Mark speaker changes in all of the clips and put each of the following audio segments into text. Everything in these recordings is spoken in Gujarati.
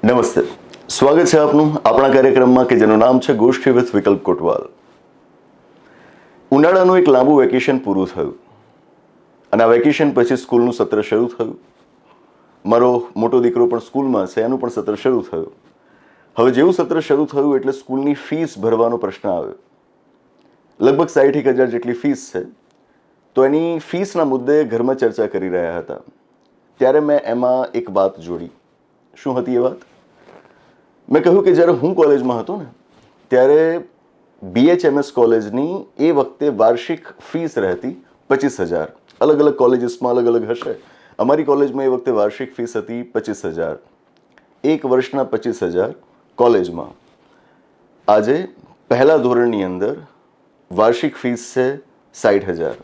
Speaker 1: નમસ્તે, સ્વાગત છે આપનું આપણા કાર્યક્રમમાં કે જેનું નામ છે ગોષ્ઠી વિથ વિકલ્પ કોટવાલ. ઉનાળાનું એક લાંબુ વેકેશન પૂરું થયું અને આ વેકેશન પછી સ્કૂલનું સત્ર શરૂ થયું. મારો મોટો દીકરો પણ સ્કૂલમાં છે, એનું પણ સત્ર શરૂ થયું. હવે જેવું સત્ર શરૂ થયું એટલે સ્કૂલની ફીસ ભરવાનો પ્રશ્ન આવ્યો. લગભગ 60,000 જેટલી ફીસ છે. તો એની ફીસના મુદ્દે ઘરમાં ચર્ચા કરી રહ્યા હતા ત્યારે મેં એમાં એક વાત જોડી. શું હતી એ વાત? મેં કહ્યું કે જ્યારે હું કોલેજમાં હતો ને ત્યારે BHMS કોલેજની એ વખતે વાર્ષિક ફીસ રહેતી 25,000. અલગ અલગ કોલેજીસમાં અલગ અલગ હશે. અમારી કોલેજમાં એ વખતે વાર્ષિક ફીસ હતી 25,000. એક વર્ષના 25,000 કોલેજમાં. આજે પહેલા ધોરણની અંદર વાર્ષિક ફીસ છે 60,000.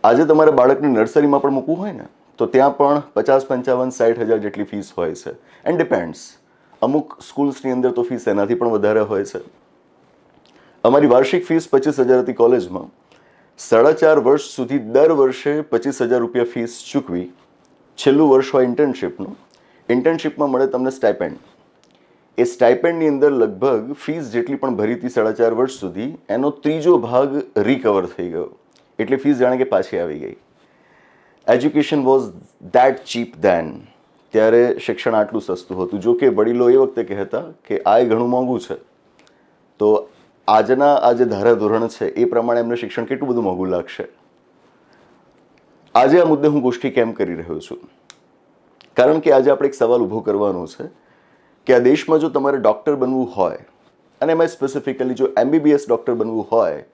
Speaker 1: આજે તમારે બાળકને નર્સરીમાં પણ મૂકવું હોય ને તો ત્યાં પણ 50, 55, 60,000 જેટલી ફીસ હોય છે. And depends. અમુક સ્કૂલ્સની અંદર તો ફીસ એનાથી પણ વધારે હોય છે. અમારી વાર્ષિક ફીસ 25,000 હતી કોલેજમાં. 4.5 વર્ષ સુધી દર વર્ષે 25,000 રૂપિયા ફીસ ચૂકવી. છેલ્લું વર્ષ હોય ઇન્ટર્નશીપનું. ઇન્ટર્નશીપમાં મળે તમને સ્ટાઇપેન્ડ. એ સ્ટાઇપેન્ડની અંદર લગભગ ફીસ જેટલી પણ ભરી હતી 4.5 વર્ષ સુધી એનો ત્રીજો ભાગ રિકવર થઈ ગયો. એટલે ફીસ જાણે કે પાછી આવી ગઈ. Education was that cheap then. ત્યારે શિક્ષણ આટલું સસ્તું હતું. જો કે વડીલો એ વખતે કહેતા કે આ ઘણું મોંઘું છે. તો આજના આ જે ધારાધોરણ છે એ પ્રમાણે એમને શિક્ષણ કેટલું બધું મોંઘું લાગશે. આજે આ મુદ્દે હું ગોષ્ઠી કેમ કરી રહ્યો છું? કારણ કે આજે આપણે એક સવાલ ઊભો કરવાનો છે કે આ દેશમાં જો તમારે ડૉક્ટર બનવું હોય અને એમાં સ્પેસિફિકલી જો MBBS ડૉક્ટર બનવું હોય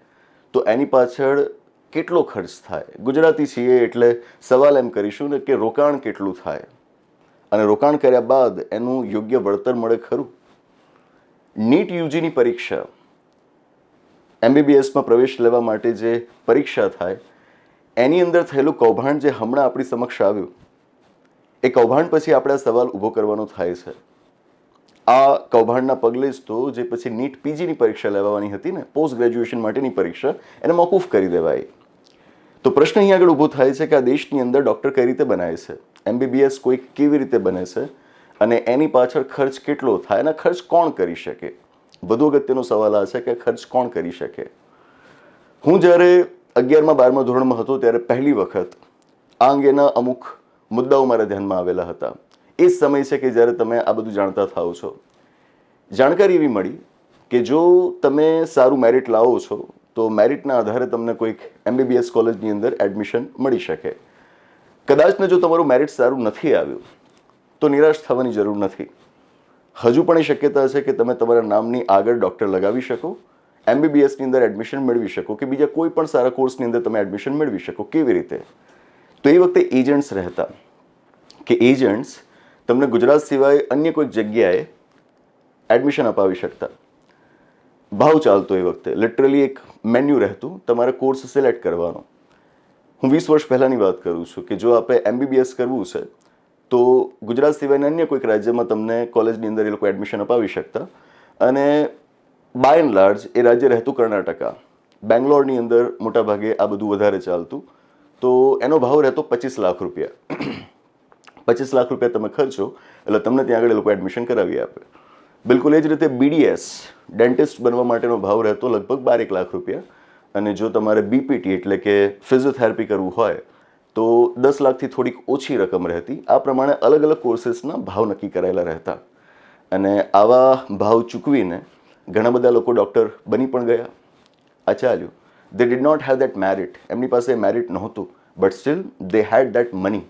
Speaker 1: તો એની પાછળ કેટલો ખર્ચ થાય? ગુજરાતી છીએ એટલે સવાલ એમ કરીશું ને કે રોકાણ કેટલું થાય અને રોકાણ કર્યા બાદ એનું યોગ્ય વળતર મળે ખરું? નીટ યુજીની પરીક્ષા, MBBSમાં પ્રવેશ લેવા માટે જે પરીક્ષા થાય એની અંદર થયેલું કૌભાંડ જે હમણાં આપણી સમક્ષ આવ્યું, એ કૌભાંડ પછી આપણે આ સવાલ ઊભો કરવાનો થાય છે. આ કૌભાંડના પગલે જ તો જે પછી નીટ PGની પરીક્ષા લેવાની હતી ને, પોસ્ટ ગ્રેજ્યુએશન માટેની પરીક્ષા, એને મોકૂફ કરી દેવાય. તો પ્રશ્ન અહીં આગળ ઊભો થાય છે કે આ દેશની અંદર ડૉક્ટર કઈ રીતે બનાય છે, MBBS કોઈ કેવી રીતે બને છે અને એની પાછળ ખર્ચ કેટલો થાય અને ખર્ચ કોણ કરી શકે? વધુ અગત્યનો સવાલ આ છે કે ખર્ચ કોણ કરી શકે? હું જ્યારે 11મા 12મા ધોરણમાં હતો ત્યારે પહેલી વખત આ અંગેના અમુક મુદ્દાઓ મારા ધ્યાનમાં આવેલા હતા. એ જ સમય છે કે જ્યારે તમે આ બધું જાણતા થાઓ છો. જાણકારી એવી મળી કે જો તમે સારું મેરિટ લાવો છો તો મેરિટના આધારે તમને કોઈક MBBS કોલેજની અંદર એડમિશન મળી શકે. કદાચ ને જો તમારું મેરિટ સારું નથી આવ્યું તો નિરાશ થવાની જરૂર નથી. હજુ પણ એ શક્યતા છે કે તમે તમારા નામની આગળ ડૉક્ટર લગાવી શકો, MBBSની અંદર એડમિશન મેળવી શકો કે બીજા કોઈ પણ સારા કોર્સની અંદર તમે એડમિશન મેળવી શકો. કેવી રીતે? તો એ વખતે એજન્ટ્સ રહેતા કે એજન્ટ્સ તમને ગુજરાત સિવાય અન્ય કોઈક જગ્યાએ એડમિશન અપાવી શકતા. ભાવ ચાલતો એ વખતે. લિટરલી એક મેન્યુ રહેતું, તમારે કોર્સ સિલેક્ટ કરવાનો. હું 20 વર્ષ પહેલાંની વાત કરું છું કે જો આપણે MBBS કરવું છે તો ગુજરાત સિવાયના અન્ય કોઈક રાજ્યમાં તમને કોલેજની અંદર એ લોકો એડમિશન અપાવી શકતા. અને બાય એન્ડ લાર્જ એ રાજ્ય રહેતું કર્ણાટકા. બેંગ્લોરની અંદર મોટાભાગે આ બધું વધારે ચાલતું. તો એનો ભાવ રહેતો 25 લાખ રૂપિયા. 25 લાખ રૂપિયા તમે ખર્ચો એટલે તમને ત્યાં આગળ એ લોકો એડમિશન કરાવી આપે. બિલકુલ એ જ રીતે BDS ડેન્ટિસ્ટ બનવા માટેનો ભાવ રહેતો લગભગ 12 લાખ રૂપિયા. અને જો તમારે BPT એટલે કે ફિઝિયોથેરાપી કરવું હોય તો 10 લાખથી થોડીક ઓછી રકમ રહેતી. આ પ્રમાણે અલગ અલગ કોર્સીસના ભાવ નક્કી કરાયેલા રહેતા. અને આવા ભાવ ચૂકવીને ઘણા બધા લોકો ડૉક્ટર બની પણ ગયા. આ ચાલ્યું. They did not have that merit. એમની પાસે મેરિટ નહોતું but still they had that money.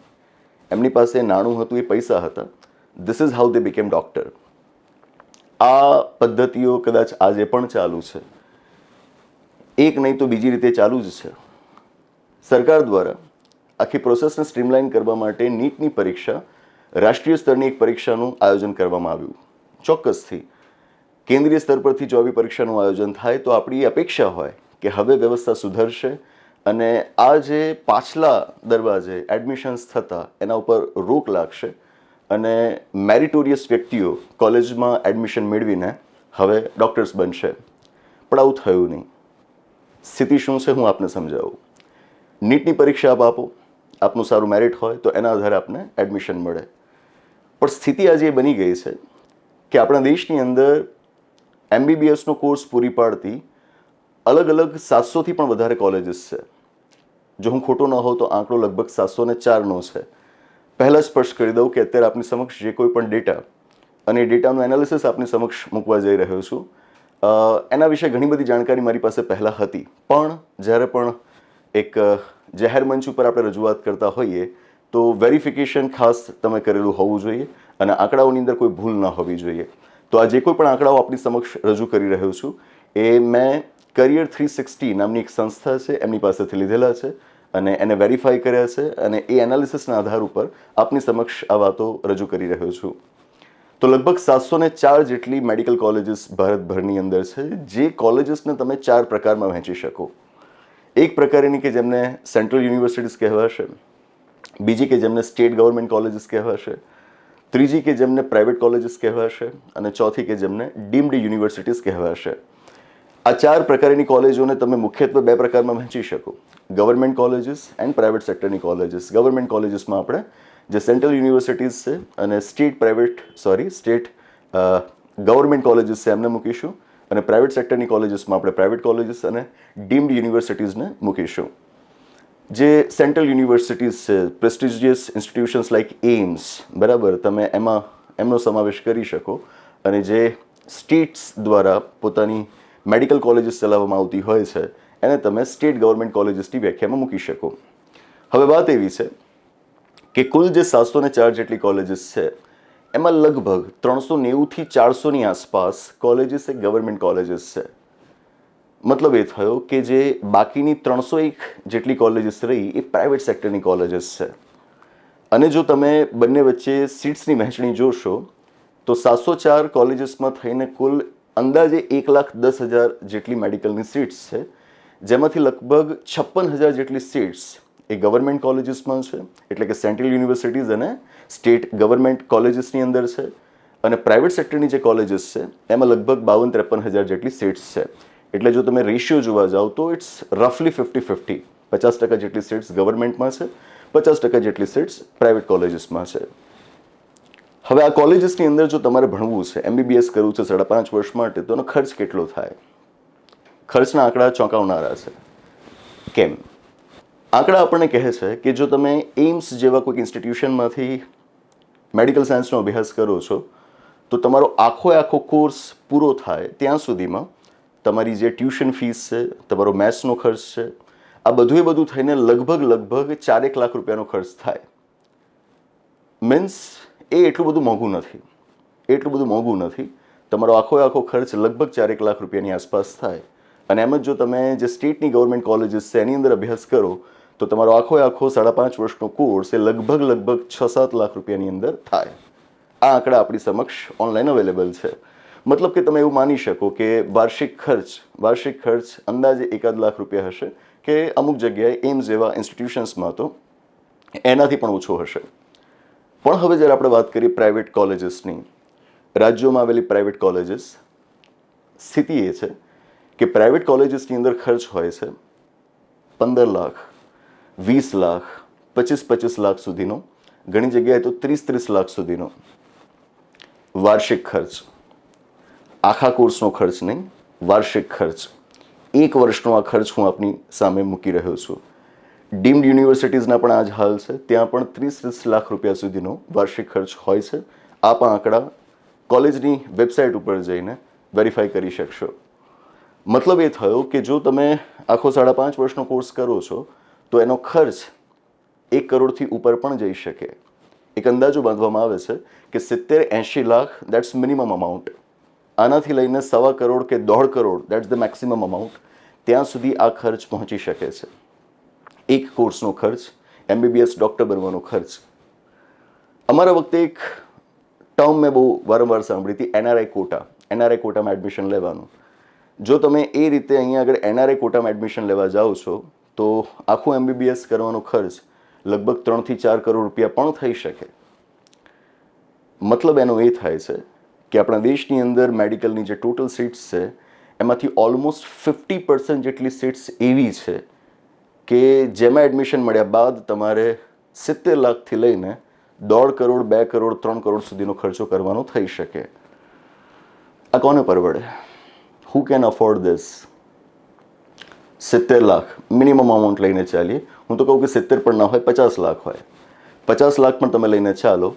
Speaker 1: એમની પાસે નાણું હતું, એ પૈસા હતા. This is how they became doctor. આ પદ્ધતિઓ કદાચ આજે પણ ચાલુ છે. એક નહીં તો બીજી રીતે ચાલુ જ છે. સરકાર દ્વારા આખી પ્રોસેસને સ્ટ્રીમલાઇન કરવા માટે નીટની પરીક્ષા રાષ્ટ્રીય સ્તરની એક પરીક્ષાનું આયોજન કરવામાં આવ્યું. ચોક્કસથી કેન્દ્રીય સ્તર પરથી જો આવી પરીક્ષાનું આયોજન થાય તો આપણી અપેક્ષા હોય કે હવે વ્યવસ્થા સુધરશે અને આ જે પાછલા દરવાજે એડમિશન્સ થતા એના ઉપર રોક લાગશે અને મેરિટોરિયસ વ્યક્તિઓ કોલેજમાં એડમિશન મેળવીને હવે ડૉક્ટર્સ બનશે. પણ આવું થયું નહીં. સ્થિતિ શું છે હું આપને સમજાવું. નીટની પરીક્ષા આપ આપો, આપનું સારું મેરિટ હોય તો એના આધારે આપને એડમિશન મળે. પણ સ્થિતિ આજે એ બની ગઈ છે કે આપણા દેશની અંદર MBBSનો કોર્સ પૂરી પાડતી અલગ અલગ 700થી પણ વધારે કોલેજીસ છે. જો હું ખોટો ન હોઉં તો આંકડો લગભગ 704નો છે. પહેલાં સ્પષ્ટ કરી દઉં કે અત્યારે આપની સમક્ષ જે કોઈ પણ ડેટા અને એ ડેટાનું એનાલિસિસ આપની સમક્ષ મૂકવા જઈ રહ્યો છું, એના વિશે ઘણી બધી જાણકારી મારી પાસે પહેલાં હતી, પણ જ્યારે પણ એક જાહેર મંચ ઉપર આપણે રજૂઆત કરતા હોઈએ તો વેરિફિકેશન ખાસ તમે કરેલું હોવું જોઈએ અને આંકડાઓની અંદર કોઈ ભૂલ ન હોવી જોઈએ. તો આ જે કોઈ પણ આંકડાઓ આપની સમક્ષ રજૂ કરી રહ્યો છું એ મેં કરિયર 360 નામની એક સંસ્થા છે એમની પાસેથી લીધેલા છે અને એને વેરીફાઈ કર્યા છે અને એ એનાલિસિસના આધાર ઉપર આપની સમક્ષ આ વાતો રજૂ કરી રહ્યો છું. તો લગભગ 704 જેટલી મેડિકલ કોલેજીસ ભારતભરની અંદર છે, જે કોલેજીસને તમે 4 પ્રકારમાં વહેંચી શકો. એક પ્રકારની કે જેમને સેન્ટ્રલ યુનિવર્સિટીઝ કહેવાશે, બીજી કે જેમને સ્ટેટ ગવર્મેન્ટ કોલેજીસ કહેવાશે, ત્રીજી કે જેમને પ્રાઇવેટ કોલેજીસ કહેવાશે અને ચોથી કે જેમને ડીમ્ડ યુનિવર્સિટીઝ કહેવાશે. આ 4 પ્રકારની કોલેજોને તમે મુખ્યત્વે 2 પ્રકારમાં વહેંચી શકો: ગવર્મેન્ટ કોલેજીસ એન્ડ પ્રાઇવેટ સેક્ટરની કોલેજીસ. ગવર્મેન્ટ કોલેજીસમાં આપણે જે સેન્ટ્રલ યુનિવર્સિટીઝ છે અને સ્ટેટ ગવર્મેન્ટ કોલેજીસ છે એમને મૂકીશું અને પ્રાઇવેટ સેક્ટરની કોલેજીસમાં આપણે પ્રાઇવેટ કોલેજીસ અને ડીમ્ડ યુનિવર્સિટીઝને મૂકીશું. જે સેન્ટ્રલ યુનિવર્સિટીઝ છે, પ્રેસ્ટિજિયસ ઇન્સ્ટિટ્યુશન્સ લાઇક એમ્સ, બરાબર, તમે એમનો સમાવેશ કરી શકો અને જે સ્ટેટ્સ દ્વારા પોતાની મેડિકલ કોલેજીસ ચલાવવામાં આવતી હોય છે એને તમે સ્ટેટ ગવર્મેન્ટ કોલેજીસની વ્યાખ્યામાં મૂકી શકો. હવે વાત એવી છે કે કુલ જે 704 જેટલી કોલેજીસ છે એમાં લગભગ 390થી 400ની આસપાસ કોલેજીસ એ ગવર્મેન્ટ કોલેજીસ છે. મતલબ એ થયો કે જે બાકીની 301 જેટલી કોલેજીસ રહી એ પ્રાઇવેટ સેક્ટરની કોલેજીસ છે. અને જો તમે બંને વચ્ચે સીટ્સની વહેંચણી જોશો તો 704 કોલેજીસમાં થઈને કુલ અંદાજે 1,10,000 જેટલી મેડિકલની સીટ્સ છે, જેમાંથી લગભગ 56,000 જેટલી સીટ્સ એ ગવર્મેન્ટ કોલેજીસમાં છે, એટલે કે સેન્ટ્રલ યુનિવર્સિટીઝ અને સ્ટેટ ગવર્મેન્ટ કોલેજીસની અંદર છે. અને પ્રાઇવેટ સેક્ટરની જે કોલેજીસ છે એમાં લગભગ 52-53,000 જેટલી સીટ્સ છે. એટલે જો તમે રેશિયો જોવા જાઓ તો ઇટ્સ રફલી 50-50. 50% જેટલી સીટ્સ ગવર્મેન્ટમાં છે, 50% જેટલી સીટ્સ પ્રાઇવેટ કોલેજીસમાં છે. હવે આ કોલેજીસની અંદર જો તમારે ભણવું છે, MBBS કરવું છે 5.5 વર્ષ માટે, તો એનો ખર્ચ કેટલો થાય? ખર્ચના આંકડા ચોંકાવનારા છે. કેમ? આંકડા આપણને કહે છે કે જો તમે એમ્સ જેવા કોઈક ઇન્સ્ટિટ્યુશનમાંથી મેડિકલ સાયન્સનો અભ્યાસ કરો છો તો તમારો આખો કોર્સ પૂરો થાય ત્યાં સુધીમાં તમારી જે ટ્યુશન ફીસ છે, તમારો મેથ્સનો ખર્ચ છે, આ બધું થઈને લગભગ 4 લાખ રૂપિયાનો ખર્ચ થાય. મીન્સ એ એટલું બધું મોંઘું નથી. તમારો આખો ખર્ચ લગભગ 4 લાખ રૂપિયાની આસપાસ થાય. અને એમ જ જો તમે જે સ્ટેટની ગવર્મેન્ટ કોલેજીસ છે એની અંદર અભ્યાસ કરો તો તમારો આખો 5.5 વર્ષનો કોર્સ એ લગભગ 6-7 લાખ રૂપિયાની અંદર થાય. આ આંકડા આપણી સમક્ષ ઓનલાઈન અવેલેબલ છે. મતલબ કે તમે એવું માની શકો કે વાર્ષિક ખર્ચ અંદાજે 1 લાખ રૂપિયા હશે, કે અમુક જગ્યાએ એમ્સ જેવા ઇન્સ્ટિટ્યુશન્સમાં તો એનાથી પણ ઓછો હશે. પણ હવે જ્યારે આપણે વાત કરીએ પ્રાઇવેટ કોલેજીસની, રાજ્યોમાં આવેલી પ્રાઇવેટ કોલેજીસ, સ્થિતિ એ છે કે પ્રાઇવેટ કોલેજીસની અંદર ખર્ચ હોય છે 15 લાખ, 20 લાખ, 25 લાખ સુધીનો, ઘણી જગ્યાએ તો 30 લાખ સુધીનો વાર્ષિક ખર્ચ. આખા કોર્સનો ખર્ચ નહીં, વાર્ષિક ખર્ચ. 1 વર્ષનો આ ખર્ચ હું આપની સામે મૂકી રહ્યો છું. ડીમ્ડ યુનિવર્સિટીઝના પણ આ જ હાલ છે, ત્યાં પણ 30 લાખ રૂપિયા સુધીનો વાર્ષિક ખર્ચ હોય છે. આ પણ આંકડા કોલેજની વેબસાઇટ ઉપર જઈને વેરીફાઈ કરી શકશો. મતલબ એ થયો કે જો તમે આખો 5.5 વર્ષનો કોર્સ કરો છો તો એનો ખર્ચ 1 કરોડથી ઉપર પણ જઈ શકે. એક અંદાજો બાંધવામાં આવે છે કે 70-80 લાખ દેટ્સ મિનિમમ અમાઉન્ટ. આનાથી લઈને 1.25 કરોડ કે 1.5 crore that's the maximum amount, ત્યાં સુધી આ ખર્ચ પહોંચી શકે છે. એક કોર્સનો ખર્ચ, MBBS ડૉક્ટર બનવાનો ખર્ચ. અમારા વખતે એક ટર્મ મેં બહુ વારંવાર સાંભળી હતી, NRI કોટામાં એડમિશન લેવાનું. જો તમે એ રીતે અહીંયા આગળ NRI કોટામાં એડમિશન લેવા જાઓ છો તો આખું MBBS કરવાનો ખર્ચ લગભગ 3 થી 4 કરોડ રૂપિયા પણ થઈ શકે. મતલબ એનો એ થાય છે કે આપણા દેશની અંદર મેડિકલની જે ટોટલ સીટ્સ છે એમાંથી ઓલમોસ્ટ 50% જેટલી સીટ્સ એવી છે કે જેમાં એડમિશન મળ્યા બાદ તમારે 70 લાખથી લઈને 1.5 કરોડ 2 કરોડ 3 કરોડ સુધીનો ખર્ચો કરવાનો થઈ શકે. આ કોને પરવડે? Who can afford this? 70 lakh minimum amount લઈને ચાલીએ. હું તો કહું કે 70 પણ ના હોય, 50 લાખ હોય. 50 લાખ પણ તમે લઈને ચાલો.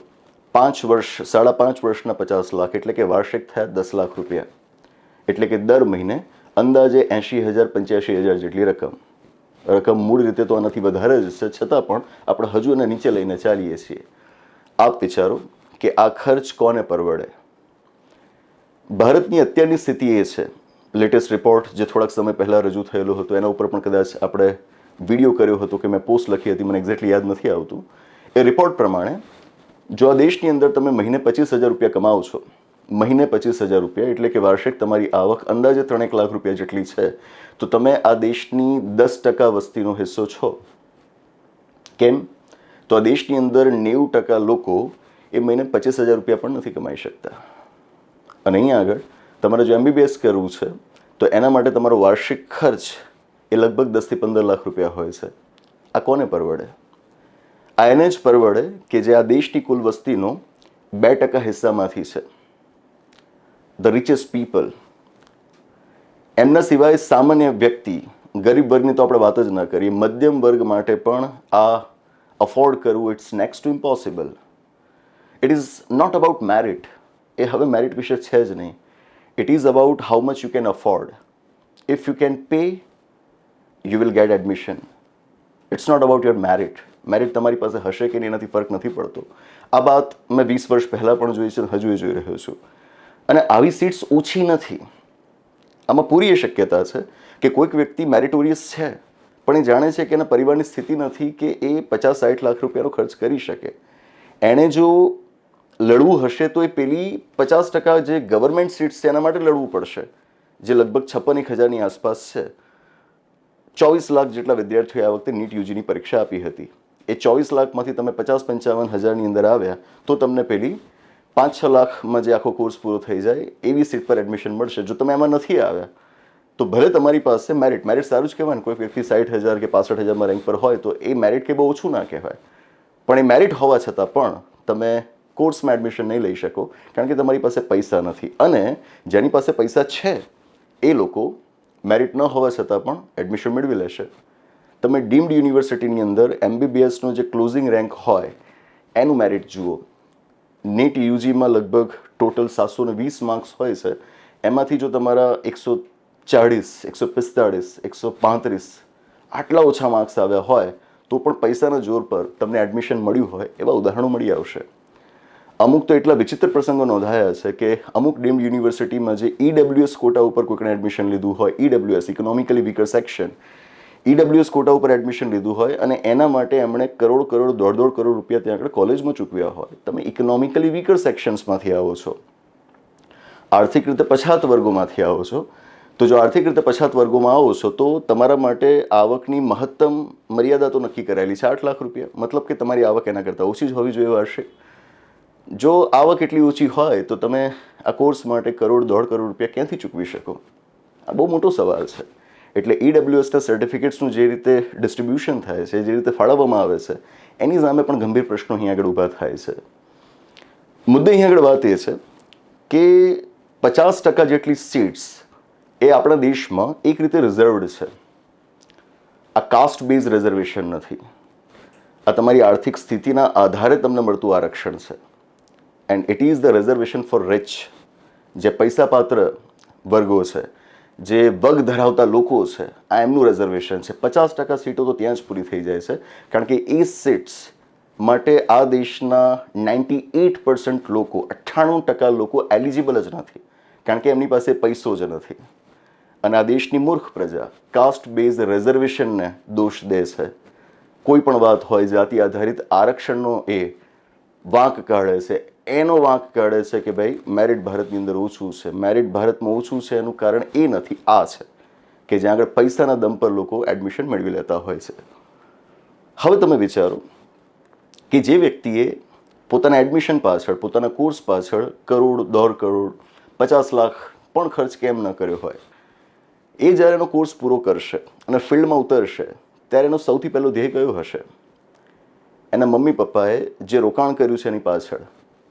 Speaker 1: 5 વર્ષ 5.5 વર્ષના 50 લાખ એટલે કે વાર્ષિક થયા 10 લાખ રૂપિયા. એટલે કે દર મહિને અંદાજે 80,000 85,000 જેટલી રકમ મૂળ રીતે તો આનાથી વધારે જ છે, છતાં પણ આપણે હજુ એને નીચે લઈને ચાલીએ છીએ. આપ વિચારો કે આ ખર્ચ કોને પરવડે? ભારતની અત્યારની સ્થિતિ એ છે, લેટેસ્ટ રિપોર્ટ જે થોડાક સમય પહેલાં રજૂ થયેલો હતો એના ઉપર પણ કદાચ આપણે વિડીયો કર્યો હતો કે મેં પોસ્ટ લખી હતી, મને એક્ઝેક્ટલી યાદ નથી આવતું. એ રિપોર્ટ પ્રમાણે જો આ દેશની અંદર તમે મહિને 25,000 રૂપિયા કમાવો છો, મહિને 25,000 રૂપિયા એટલે કે વાર્ષિક તમારી આવક અંદાજે 3 લાખ રૂપિયા જેટલી છે, તો તમે આ દેશની 10% વસ્તીનો હિસ્સો છો. કેમ? તો આ દેશની અંદર 90% લોકો એ મહિને 25,000 રૂપિયા પણ નથી કમાઈ શકતા. અને અહીંયા આગળ તમારે જો MBBS કરવું છે તો એના માટે તમારો વાર્ષિક ખર્ચ એ લગભગ 10 થી 15 લાખ રૂપિયા હોય છે. આ કોને પરવડે? આ એને જ પરવડે કે જે આ દેશની કુલ વસ્તીનો 2% હિસ્સામાંથી છે, ધ રિચેસ્ટ પીપલ. એમના સિવાય સામાન્ય વ્યક્તિ, ગરીબ વર્ગની તો આપણે વાત જ ના કરીએ, મધ્યમ વર્ગ માટે પણ આ અફોર્ડ કરવું it's next to impossible. It is not about merit. એ હવે મેરિટ વિશે છે જ નહીં. It is about how much you can afford. If you can pay, you will get admission. It's not about your merit. Merit તમારી પાસે હશે કે નહીં એનાથી ફરક નથી પડતો. આ વાત મેં 20 વર્ષ પહેલાં પણ જોઈ છે, હજુ એ જોઈ રહ્યો છું. અને આવી સીટ્સ ઓછી નથી. આમાં પૂરી એ શક્યતા છે કે કોઈક વ્યક્તિ મેરિટોરિયસ છે પણ એ જાણે છે કે એના પરિવારની સ્થિતિ નથી કે એ 50-60 લાખ રૂપિયાનો ખર્ચ કરી શકે. એણે જો લડવું હશે તો એ પેલી 50% જે ગવર્મેન્ટ સીટ્સ છે એના માટે લડવું પડશે, જે લગભગ 56,000ની આસપાસ છે. 24 લાખ જેટલા વિદ્યાર્થીઓએ આ વખતે નીટ યુજીની પરીક્ષા આપી હતી. એ 24 લાખમાંથી તમે 50-55,000ની અંદર આવ્યા તો તમને પેલી 5-6 લાખમાં જે આખો કોર્સ પૂરો થઈ જાય એવી સીટ પર એડમિશન મળશે. જો તમે એમાં નથી આવ્યા તો ભલે તમારી પાસે મેરિટ સારું જ કહેવાય ને, કોઈ વ્યક્તિ 60,000 કે 65,000માં રેન્ક પર હોય તો એ મેરિટ કે બહુ ઓછું ના કહેવાય. પણ એ મેરિટ હોવા છતાં પણ તમે કોર્સમાં એડમિશન નહીં લઈ શકો કારણ કે તમારી પાસે પૈસા નથી. અને જેની પાસે પૈસા છે એ લોકો મેરિટ ન હોવા છતાં પણ એડમિશન મેળવી લેશે. તમે ડીમ્ડ યુનિવર્સિટીની અંદર MBBSનો જે ક્લોઝિંગ રેન્ક હોય એનું મેરિટ જુઓ. નીટ યુજીમાં લગભગ ટોટલ 720 માર્ક્સ હોય છે. એમાંથી જો તમારા 140, 145, 135 આટલા ઓછા માર્ક્સ આવ્યા હોય તો પણ પૈસાના જોર પર તમને એડમિશન મળ્યું હોય એવા ઉદાહરણો મળી આવશે. અમુક તો એટલા વિચિત્ર પ્રસંગો નોંધાયા છે કે અમુક ડીમ્ડ યુનિવર્સિટીમાં જે EWS કોટા ઉપર કોઈકને એડમિશન લીધું હોય, EWS economically weaker section, EWS quota ઉપર એડમિશન લીધું હોય અને એના માટે એમણે કરોડ 1.5 કરોડ રૂપિયા ત્યાં આગળ કોલેજમાં ચૂકવ્યા હોય. તમે ઇકોનોમિકલી વીકર સેક્શન્સમાંથી આવો છો, આર્થિક રીતે પછાત વર્ગોમાંથી આવો છો, તો જો આર્થિક રીતે પછાત વર્ગોમાં આવો છો તો તમારા માટે આવકની મહત્તમ મર્યાદા તો નક્કી કરાયેલી છે 8 લાખ રૂપિયા. મતલબ કે તમારી આવક એના કરતાં ઓછી જ હોવી જોઈએ વાર્ષિક. જો આવક એટલી ઓછી હોય તો તમે આ કોર્સ માટે 1.5 કરોડ રૂપિયા ક્યાંથી ચૂકવી શકો? આ બહુ મોટો સવાલ છે. એટલે EWSના સર્ટિફિકેટ્સનું જે રીતે ડિસ્ટ્રીબ્યુશન થાય છે, જે રીતે ફાળવવામાં આવે છે, એની સામે પણ ગંભીર પ્રશ્નો અહીં આગળ ઊભા થાય છે. મુદ્દે અહીં આગળ વાત એ છે કે 50% જેટલી સીટ્સ એ આપણા દેશમાં એક રીતે રિઝર્વડ છે. આ કાસ્ટ બેઝ રિઝર્વેશન નથી. આ તમારી આર્થિક સ્થિતિના આધારે તમને મળતું આરક્ષણ છે. And it is the reservation for rich. જે પૈસાપાત્ર વર્ગો છે, જે વગ ધરાવતા લોકો છે, આ એમનું રિઝર્વેશન છે. 50% સીટો તો ત્યાં જ પૂરી થઈ જાય છે કારણ કે એ સીટ્સ માટે આ દેશના 98% લોકો, 98% લોકો એલિજિબલ જ નથી કારણ કે એમની પાસે પૈસો જ નથી. અને આ દેશની મૂર્ખ પ્રજા કાસ્ટ બેઝ રિઝર્વેશનને દોષ દે છે. કોઈ પણ વાત હોય, જાતિ આધારિત આરક્ષણનો એ વાંક કાઢે છે. એનો વાંક કાઢે છે કે ભાઈ મેરિટ ભારતની અંદર ઓછું છે. મેરિટ ભારતમાં ઓછું છે એનું કારણ એ નથી, આ છે કે જ્યાં આગળ પૈસાના દમ પર લોકો એડમિશન મેળવી લેતા હોય છે. હવે તમે વિચારો કે જે વ્યક્તિએ પોતાના એડમિશન પાછળ, પોતાના કોર્સ પાછળ 1 કરોડ, 1.5 કરોડ, 50 લાખ પણ ખર્ચ કેમ ન કર્યો હોય, એ જ્યારે એનો કોર્સ પૂરો કરશે અને ફિલ્ડમાં ઉતરશે ત્યારે એનો સૌથી પહેલો ધ્યેય કયો હશે? એના મમ્મી પપ્પાએ જે રોકાણ કર્યું છે એની પાછળ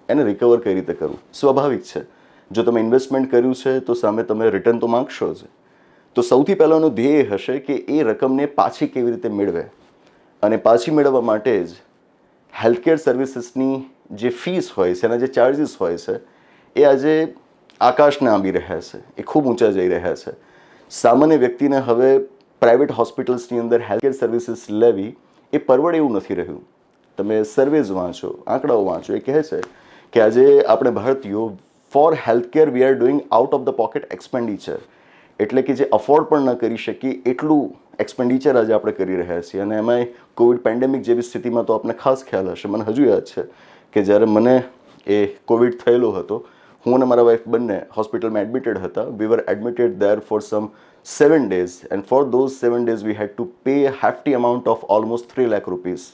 Speaker 1: એને રિકવર કઈ રીતે કરવું. સ્વાભાવિક છે, જો તમે ઇન્વેસ્ટમેન્ટ કર્યું છે તો સામે તમે રિટર્ન તો માગશો જ. તો સૌથી પહેલાંનું ધ્યેય હશે કે એ રકમને પાછી કેવી રીતે મેળવે, અને પાછી મેળવવા માટે જ હેલ્થકેર સર્વિસીસની જે ફીસ હોય છે, એના જે ચાર્જીસ હોય છે, એ આજે આકાશને આંબી રહ્યા છે, એ ખૂબ ઊંચા જઈ રહ્યા છે. સામાન્ય વ્યક્તિને હવે પ્રાઇવેટ હોસ્પિટલ્સની અંદર હેલ્થકેર સર્વિસીસ લેવી એ પરવડે એવું નથી રહ્યું. તમે સર્વેઝ વાંચો, આંકડાઓ વાંચો, એ કહે છે કે આજે આપણે ભારતીયો for healthcare we are doing out of the pocket expenditure, એટલે કે જે અફોર્ડ પણ ન કરી શકીએ એટલું એક્સપેન્ડિચર આજે આપણે કરી રહ્યા છીએ. અને એમાંય કોવિડ પેન્ડેમિક જેવી સ્થિતિમાં તો આપણને ખાસ ખ્યાલ હશે, મને હજુ યાદ છે કે જ્યારે મને એ કોવિડ થયેલો હતો, હું અને મારા વાઈફ બંને હોસ્પિટલમાં એડમિટેડ હતા. We were admitted there for some 7 days, and for those 7 days we had to pay hefty amount of almost 3 lakh rupees.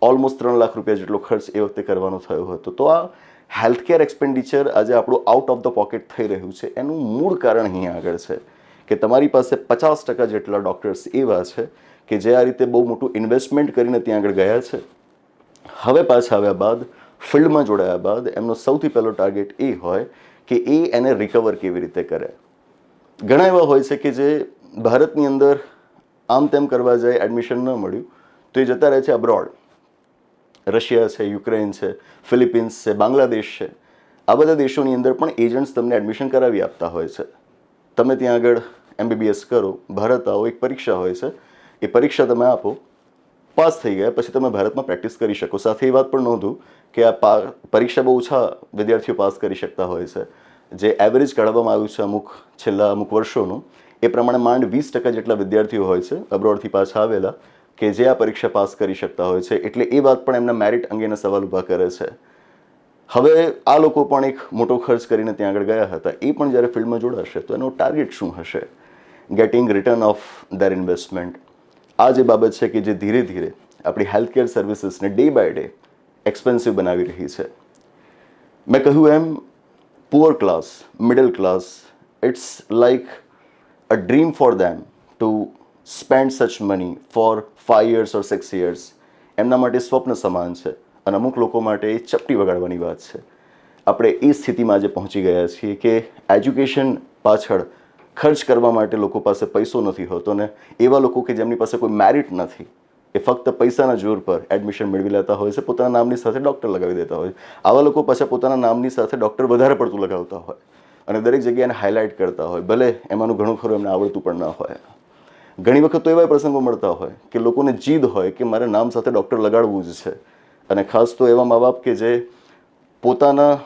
Speaker 1: Almost 3 lakh રૂપિયા જેટલો ખર્ચ એ વખતે કરવાનો થયો હતો. તો આ હેલ્થકેર એક્સપેન્ડિચર આજે આપણું આઉટ ઓફ ધ પોકેટ થઈ રહ્યું છે. એનું મૂળ કારણ અહીંયા આગળ છે કે તમારી પાસે 50% જેટલા ડૉક્ટર્સ એવા છે કે જે આ રીતે બહુ મોટું ઇન્વેસ્ટમેન્ટ કરીને ત્યાં આગળ ગયા છે. હવે પાછા આવ્યા બાદ, ફિલ્ડમાં જોડાયા બાદ એમનો સૌથી પહેલો ટાર્ગેટ એ હોય કે એને રિકવર કેવી રીતે કરે. ઘણા એવા હોય છે કે જે ભારતની અંદર આમ તેમ કરવા જાય, એડમિશન ન મળ્યું તો એ જતા રહે છે અબ્રોડ. રશિયા છે, યુક્રેન છે, ફિલિપિન્સ છે, બાંગ્લાદેશ છે, આ બધા દેશોની અંદર પણ એજન્ટ્સ તમને એડમિશન કરાવી આપતા હોય છે. તમે ત્યાં આગળ MBBS કરો, ભારત આવો, એક પરીક્ષા હોય છે, એ પરીક્ષા તમે આપો, પાસ થઈ ગયા પછી તમે ભારતમાં પ્રેક્ટિસ કરી શકો. સાથે એ વાત પણ નોંધું કે આ પરીક્ષા બહુ ઓછા વિદ્યાર્થીઓ પાસ કરી શકતા હોય છે. જે એવરેજ કાઢવામાં આવ્યું છે છેલ્લા અમુક વર્ષોનું, એ પ્રમાણે માંડ 20% જેટલા વિદ્યાર્થીઓ હોય છે અબ્રોડથી પાછા આવેલા કે જે આ પરીક્ષા પાસ કરી શકતા હોય છે. એટલે એ વાત પણ એમના મેરિટ અંગેના સવાલ ઊભા કરે છે. હવે આ લોકો પણ એક મોટો ખર્ચ કરીને ત્યાં આગળ ગયા હતા. એ પણ જ્યારે ફિલ્ડમાં જોડાશે તો એનો ટાર્ગેટ શું હશે? Getting return of their investment. આ જે બાબત છે કે જે ધીરે ધીરે આપણી હેલ્થકેર સર્વિસીસને ડે બાય ડે એક્સપેન્સિવ બનાવી રહી છે. મેં કહ્યું એમ, poor class, middle class, it's like a dream for them to spend such money for 5 years or 6 years. એમના માટે સ્વપ્ન સમાન છે અને અમુક લોકો માટે એ ચપટી વગાડવાની વાત છે. આપણે એ સ્થિતિમાં આજે પહોંચી ગયા છીએ કે એજ્યુકેશન પાછળ ખર્ચ કરવા માટે લોકો પાસે પૈસો નથી હોતો, ને એવા લોકો કે જેમની પાસે કોઈ મેરિટ નથી, એ ફક્ત પૈસાના જોર પર એડમિશન મેળવી લેતા હોય છે, પોતાના નામની સાથે ડૉક્ટર લગાવી દેતા હોય. આવા લોકો પાછા પોતાના નામની સાથે ડૉક્ટર વધારે પડતું લગાવતા હોય અને દરેક જગ્યાએ એને હાઇલાઇટ કરતા હોય, ભલે એમાંનું ઘણું ખરું એમને આવડતું પણ ના હોય. ઘણી વખત તો એવા પ્રસંગો મળતા હોય કે લોકોને જીદ હોય કે મારે નામ સાથે ડૉક્ટર લગાડવું જ છે. અને ખાસ તો એવા મા બાપ કે જે પોતાના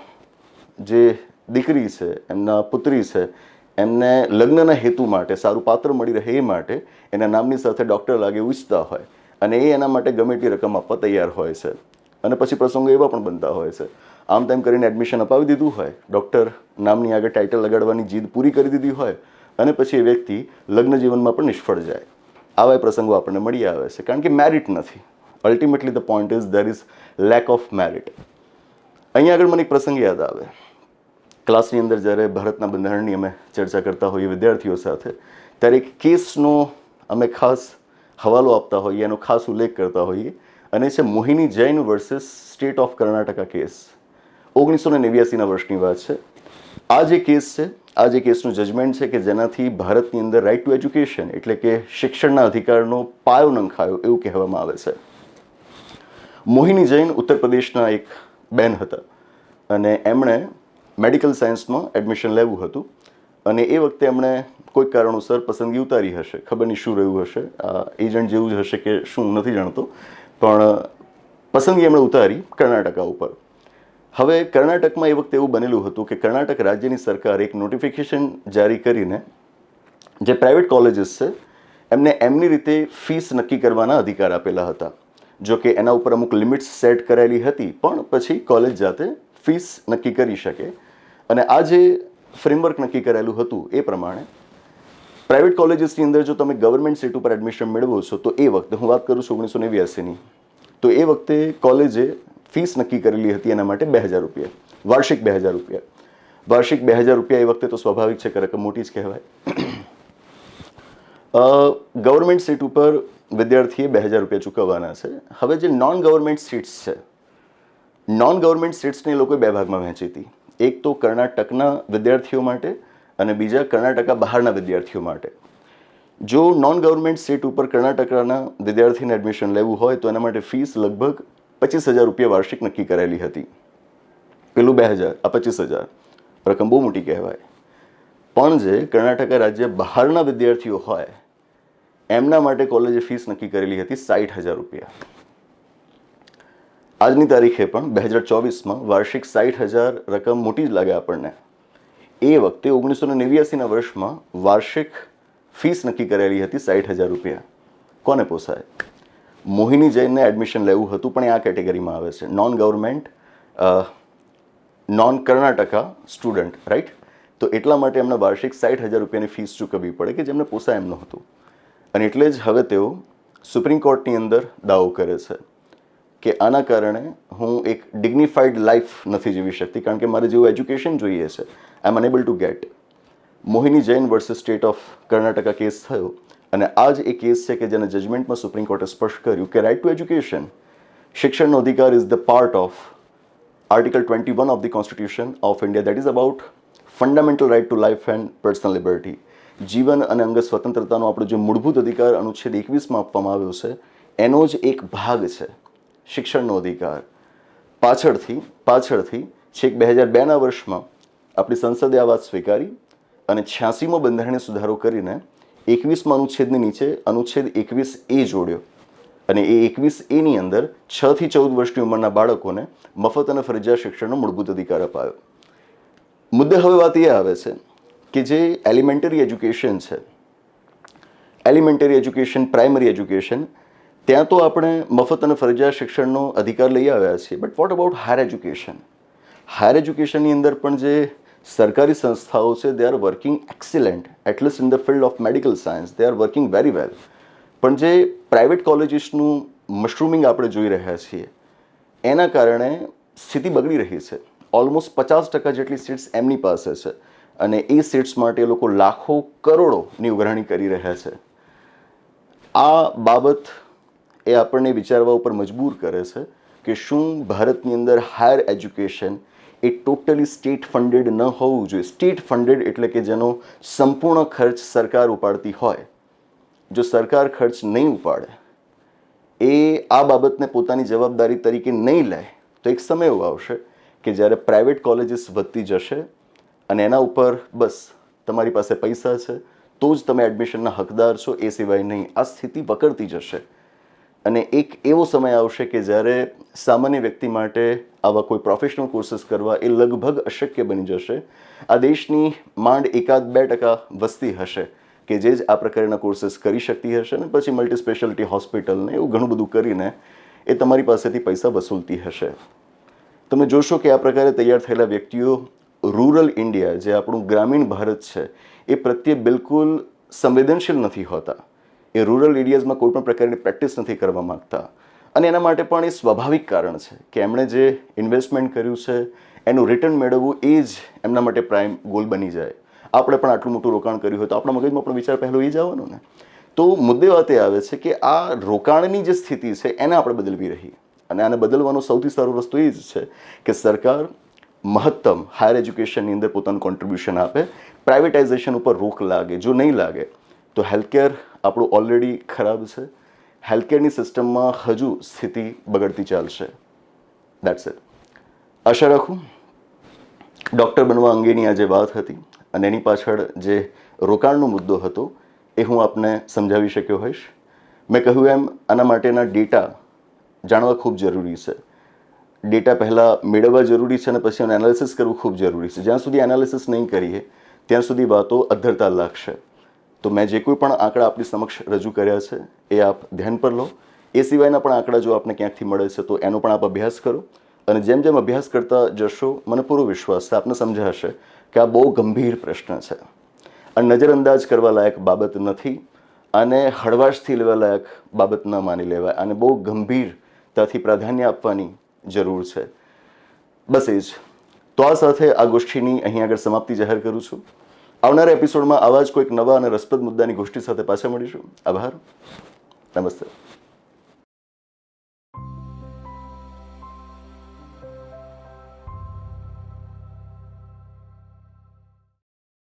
Speaker 1: જે દીકરી છે, એમના પુત્રી છે, એમને લગ્નના હેતુ માટે સારું પાત્ર મળી રહે એ માટે એના નામની સાથે ડૉક્ટર લાગે એવું ઈચ્છતા હોય અને એ એના માટે ગમે એટલી રકમ આપવા તૈયાર હોય છે. અને પછી પ્રસંગો એવા પણ બનતા હોય છે, આમ તેમ કરીને એડમિશન અપાવી દીધું હોય, ડૉક્ટર નામની આગળ ટાઇટલ લગાડવાની જીદ પૂરી કરી દીધી હોય અને પછી એ વ્યક્તિ લગ્ન જીવનમાં પણ નિષ્ફળ જાય. આવા પ્રસંગો આપણને મળી આવે છે કારણ કે મેરિટ નથી. Ultimately the point is there is lack of merit. અહીંયા આગળ મને એક પ્રસંગ યાદ આવે. ક્લાસની અંદર જ્યારે ભારતના બંધારણની અમે ચર્ચા કરતા હોઈએ વિદ્યાર્થીઓ સાથે, ત્યારે એક કેસનો અમે ખાસ હવાલો આપતા હોઈએ, એનો ખાસ ઉલ્લેખ કરતા હોઈએ, અને છે Mohini Jain versus state of Karnataka case. 1989ના વર્ષની વાત છે. આ જે કેસ છે, આ જે કેસનું જજમેન્ટ છે કે જેનાથી ભારતની અંદર રાઇટ ટુ એજ્યુકેશન એટલે કે શિક્ષણના અધિકારનો પાયો નંખાયો એવું કહેવામાં આવે છે. મોહિની જૈન ઉત્તર પ્રદેશના એક બેન હતા અને એમણે મેડિકલ સાયન્સમાં એડમિશન લેવું હતું અને એ વખતે એમણે કોઈક કારણોસર પસંદગી ઉતારી હશે, ખબર નહીં શું રહ્યું હશે, એજન્ટ જેવું જ હશે કે શું નથી જાણતો, પણ પસંદગી એમણે ઉતારી કર્ણાટકા ઉપર. હવે કર્ણાટકમાં એ વખતે એવું બનેલું હતું કે કર્ણાટક રાજ્યની સરકાર એક નોટિફિકેશન જારી કરીને જે પ્રાઇવેટ કોલેજીસ છે એમને એમની રીતે ફીસ નક્કી કરવાના અધિકાર આપેલા હતા. જો કે એના ઉપર અમુક લિમિટ્સ સેટ કરાયેલી હતી, પણ પછી કોલેજ જાતે ફીસ નક્કી કરી શકે. અને આ જે ફ્રેમવર્ક નક્કી કરેલું હતું એ પ્રમાણે પ્રાઇવેટ કોલેજીસની અંદર જો તમે ગવર્મેન્ટ સીટ ઉપર એડમિશન મેળવો છો તો એ વખતે, હું વાત કરું છું 1989ની, તો એ વખતે કોલેજે ફીસ નક્કી કરેલી હતી એના માટે 2000 રૂપિયા, વાર્ષિક 2000 રૂપિયા. વાર્ષિક 2000 રૂપિયા એ વખતે તો સ્વાભાવિક છે કે રકમ મોટી જ કહેવાય. ગવર્મેન્ટ સીટ ઉપર વિદ્યાર્થીએ 2,000 રૂપિયા ચૂકવવાના છે. હવે જે નોન ગવર્મેન્ટ સીટ્સ છે, નોન ગવર્મેન્ટ સીટ્સને એ લોકોએ 2 ભાગમાં વહેંચી હતી. એક તો કર્ણાટકના વિદ્યાર્થીઓ માટે અને બીજા કર્ણાટકા બહારના વિદ્યાર્થીઓ માટે. જો નોન ગવર્મેન્ટ સીટ ઉપર કર્ણાટકના વિદ્યાર્થીને એડમિશન લેવું હોય તો એના માટે ફીસ લગભગ 25,000 રૂપિયા વાર્ષિક નક્કી કરેલી હતી. પેલું 2,000, આ 25,000, રકમ બહુ મોટી કહેવાય. પણ જે કર્ણાટકા રાજ્ય બહારના વિદ્યાર્થીઓ હોય એમના માટે કોલેજે ફીસ નક્કી કરેલી હતી 60,000 રૂપિયા. આજની તારીખે પણ 2024માં વાર્ષિક 60,000 રકમ મોટી જ લાગે આપણને. એ વખતે 1989ના વર્ષમાં વાર્ષિક ફીસ નક્કી કરેલી હતી 60,000 રૂપિયા. કોને પોસાય? મોહિની જૈનને એડમિશન લેવું હતું, પણ એ આ કેટેગરીમાં આવે છે, non government, non Karnataka student, right? તો એટલા માટે એમને વાર્ષિક 60,000 રૂપિયાની ફીસ ચૂકવવી પડે કે જેમને પોસાય એમ નહોતું. અને એટલે જ હવે તેઓ સુપ્રીમ કોર્ટની અંદર દાવો કરે છે કે આના કારણે હું એક ડિગ્નિફાઈડ લાઈફ નથી જીવી શકતી, કારણ કે મારે જેવું એજ્યુકેશન જોઈએ છે I am unable to get. Mohini Jain versus state of Karnataka case થયો અને આ જ એ કેસ છે કે જેને જજમેન્ટમાં સુપ્રીમ કોર્ટે સ્પષ્ટ કર્યું કે રાઇટ ટુ એજ્યુકેશન, શિક્ષણનો અધિકાર is the part of article 21 of the constitution of India, that is about fundamental right to life and personal liberty. જીવન અને અંગત સ્વતંત્રતાનો આપણો જે મૂળભૂત અધિકાર અનુચ્છેદ 21માં આપવામાં આવ્યો છે એનો જ એક ભાગ છે શિક્ષણનો અધિકાર. પાછળથી છેક 2002ના વર્ષમાં આપણી સંસદે આ વાત સ્વીકારી અને 86મો બંધારણીય સુધારો કરીને 21મા અનુચ્છેદની નીચે અનુચ્છેદ 21A જોડ્યો અને એ 21A અંદર 6 થી 14 વર્ષની ઉંમરના બાળકોને મફત અને ફરજિયાત શિક્ષણનો મૂળભૂત અધિકાર અપાયો. મુદ્દે હવે વાત એ આવે છે કે જે એલિમેન્ટરી એજ્યુકેશન છે, એલિમેન્ટરી એજ્યુકેશન, પ્રાઇમરી એજ્યુકેશન, ત્યાં તો આપણે મફત અને ફરજિયાત શિક્ષણનો અધિકાર લઈ આવ્યા છીએ, but what about higher education? Higher એજ્યુકેશનની અંદર પણ જે સરકારી સંસ્થાઓ છે they are working excellent, at least in the field of medical science they are working very well. પણ જે પ્રાઇવેટ કોલેજીસનું મશરૂમિંગ આપણે જોઈ રહ્યા છીએ એના કારણે સ્થિતિ બગડી રહી છે. ઓલમોસ્ટ 50% જેટલી સીટ્સ એમની પાસે છે અને એ સીટ્સ માટે એ લોકો લાખો કરોડોની ઉઘરાણી કરી રહ્યા છે. આ બાબત એ આપણને વિચારવા ઉપર મજબૂર કરે છે કે શું ભારતની અંદર હાયર એજ્યુકેશન એ ટોટલી સ્ટેટ ફંડેડ ન હોવું જોઈએ? સ્ટેટ ફંડેડ એટલે કે જેનો સંપૂર્ણ ખર્ચ સરકાર ઉપાડતી હોય. જો સરકાર ખર્ચ નહીં ઉપાડે, એ આ બાબતને પોતાની જવાબદારી તરીકે નહીં લે, તો એક સમય એવો આવશે કે જ્યારે પ્રાઇવેટ કોલેજીસ વધતી જશે અને એના ઉપર બસ તમારી પાસે પૈસા છે તો જ તમે એડમિશનના હકદાર છો, એ સિવાય નહીં. આ સ્થિતિ વકરતી જશે અને એક એવો સમય આવશે કે જ્યારે સામાન્ય વ્યક્તિ માટે આવા કોઈ પ્રોફેશનલ કોર્સીસ કરવા એ લગભગ અશક્ય બની જશે. આ દેશની માંડ 1-2% વસ્તી હશે કે જે જ આ પ્રકારના કોર્સીસ કરી શકતી હશે ને પછી મલ્ટી સ્પેશિયાલિટી હોસ્પિટલને એવું ઘણું બધું કરીને એ તમારી પાસેથી પૈસા વસૂલતી હશે. તમે જોશો કે આ પ્રકારે તૈયાર થયેલા વ્યક્તિઓ રૂરલ ઇન્ડિયા, જે આપણું ગ્રામીણ ભારત છે, એ પ્રત્યે બિલકુલ સંવેદનશીલ નથી હોતા. એ રૂરલ એરિયાઝમાં કોઈ પણ પ્રકારની પ્રેક્ટિસ નથી કરવા માગતા અને એના માટે પણ એ સ્વાભાવિક કારણ છે કે એમણે જે ઇન્વેસ્ટમેન્ટ કર્યું છે એનું રિટર્ન મેળવવું એ જ એમના માટે પ્રાઇમ ગોલ બની જાય. આપણે પણ આટલું મોટું રોકાણ કર્યું હોય તો આપણા મગજમાં પણ વિચાર પહેલો એ જ આવવાનો ને. તો મુદ્દે વાત એ આવે છે કે આ રોકાણની જે સ્થિતિ છે એને આપણે બદલવી રહી અને આને બદલવાનો સૌથી સારો રસ્તો એ જ છે કે સરકાર મહત્તમ હાયર એજ્યુકેશનની અંદર પોતાનું કોન્ટ્રીબ્યુશન આપે, પ્રાઇવેટાઇઝેશન ઉપર રોક લાગે. જો નહીં લાગે તો હેલ્થકેર આપણું ઓલરેડી ખરાબ છે, હેલ્થકેરની સિસ્ટમમાં હજુ સ્થિતિ બગડતી ચાલશે. That's it. આશા રાખું ડૉક્ટર બનવા અંગેની આ જે વાત હતી અને એની પાછળ જે રોકાણનો મુદ્દો હતો એ હું આપને સમજાવી શક્યો હોઈશ. મેં કહ્યું એમ આના માટેના ડેટા જાણવા ખૂબ જરૂરી છે. ડેટા પહેલાં મેળવવા જરૂરી છે અને પછી એનું એનાલિસિસ કરવું ખૂબ જરૂરી છે. જ્યાં સુધી એનાલિસિસ નહીં કરીએ ત્યાં સુધી વાતો અધ્ધરતા લાગશે. તો મેં જે કોઈ પણ આંકડા આપણી સમક્ષ રજૂ કર્યા છે એ આપ ધ્યાન પર લો. એ સિવાયના પણ આંકડા જો આપને ક્યાંકથી મળે છે તો એનો પણ આપ અભ્યાસ કરો અને જેમ જેમ અભ્યાસ કરતા જશો મને પૂરો વિશ્વાસ છે આપને સમજાશે કે આ બહુ ગંભીર પ્રશ્ન છે અને નજરઅંદાજ કરવા લાયક બાબત નથી અને હળવાશથી લેવા લાયક બાબત ન માની લેવાય. આને બહુ ગંભીરતાથી પ્રાધાન્ય આપવાની જરૂર છે. બસ એ જ. તો આ સાથે આ ગોષ્ઠીની અહીં આગળ સમાપ્તિ જાહેર કરું છું. આવનારા એપિસોડમાં આવા જ કોઈક નવા અને રસપ્રદ મુદ્દાની ગોષ્ઠી સાથે પાછા મળીશું. આભાર. નમસ્તે.